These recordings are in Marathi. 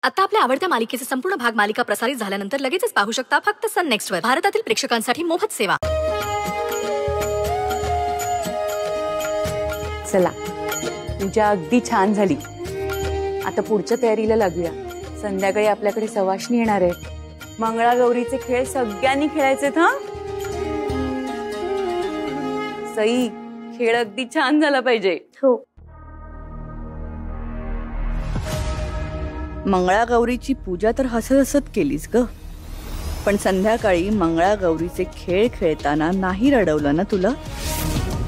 आता आपल्या आवडत्या मालिकेचे संपूर्ण भाग मालिका प्रसारित झाल्यानंतर लगेचच पाहू शकता फक्त सन नेक्स्ट वर. भारतातील प्रेक्षकांसाठी मोफत सेवा. चला, पूजा अगदी छान झाली. आता पुढच्या तयारीला लागूया. संध्याकाळी आपल्याकडे सवाष्णी येणार आहे. मंगळागौरीचे खेळ सगळ्यांनी खेळायचेत हा. सई, खेळ अगदी छान झाला पाहिजे. हो. मंगळागौरीची पूजा तर हसत हसत केलीस ग, पण संध्याकाळी मंगळागौरीचे खेळ खेळताना नाही रडवलं ना तुला,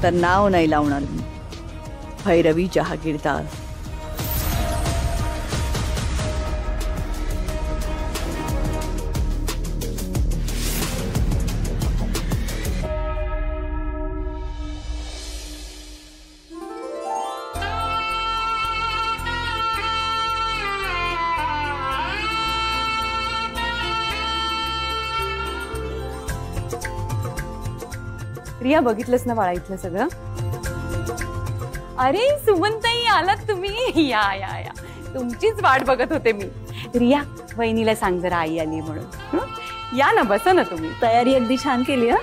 तर नाव नाही लावणार मी. भैरवी जहागीरदार. रिया, बघितलंस ना बाळा इथलं सगळं? अरे सुमनताई, आलात तुम्ही? या या या, तुमचीच वाट बघत होते मी. रिया, वहिनीला सांग जरा आई आली म्हणून. या ना, बसा ना तुम्ही. तयारी अगदी छान केली हा.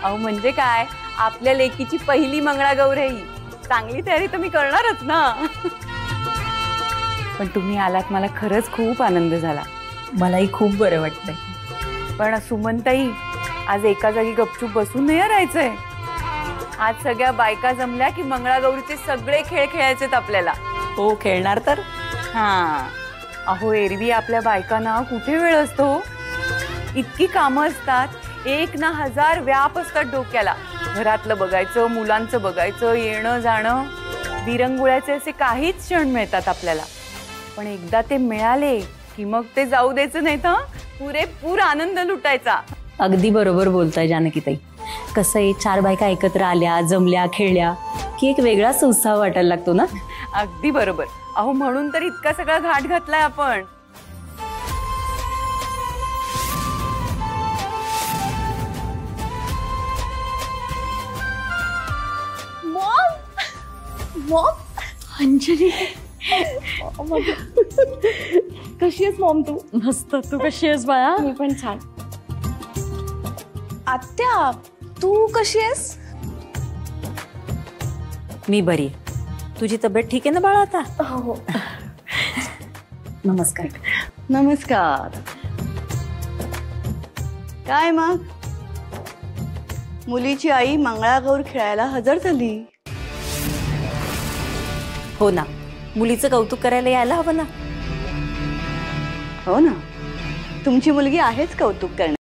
अहो म्हणजे काय, आपल्या लेकीची पहिली मंगळागौर आहे. चांगली तयारी तुम्ही करणारच ना. पण तुम्ही आलात, मला खरंच खूप आनंद झाला. मलाही खूप बरं वाटतंय. पण सुमनताई, आज एका जागी गपचूप बसून नाही राहायचंय. आज सगळ्या बायका जमल्या की मंगळागौरीचे सगळे खेळ खेळायचेत आपल्याला. हो, खेळणार तर. हा, अहो एरवी आपल्या बायकांना कुठे वेळ असतो. इतकी कामं असतात, एक ना हजार व्याप असतात डोक्याला. घरातलं बघायचं, मुलांचं बघायचं, येणं जाणं, विरंगुळ्याचे असे काहीच क्षण मिळतात आपल्याला. पण एकदा ते मिळाले की मग ते जाऊ द्यायचं नाही तर पुरेपूर आनंद लुटायचा. अगदी बरोबर बोलताय जानकीताई. कसं आहे, चार बायका एकत्र आल्या, जमल्या, खेळल्या की एक वेगळाच उत्साह वाटायला लागतो ना. अगदी बरोबर. अहो म्हणून तर इतका सगळा घाट घातलाय आपण. मॉम, अंजली कशी आहेस मॉम तू? मस्त. तू कशी आहेस बाळा? मी पण छान. आत्या, तू कशी आहेस? मी बरी. तुझी तब्येत ठीक आहे ना बाळा आता? हो. नमस्कार. नमस्कार. काय मग, मुलीची आई मंगळागौर खेळायला हजर झाली? हो ना, मुलीचं कौतुक करायला यायला हवं ना. हो ना, तुमची मुलगी आहेच कौतुक करण्यासाठी.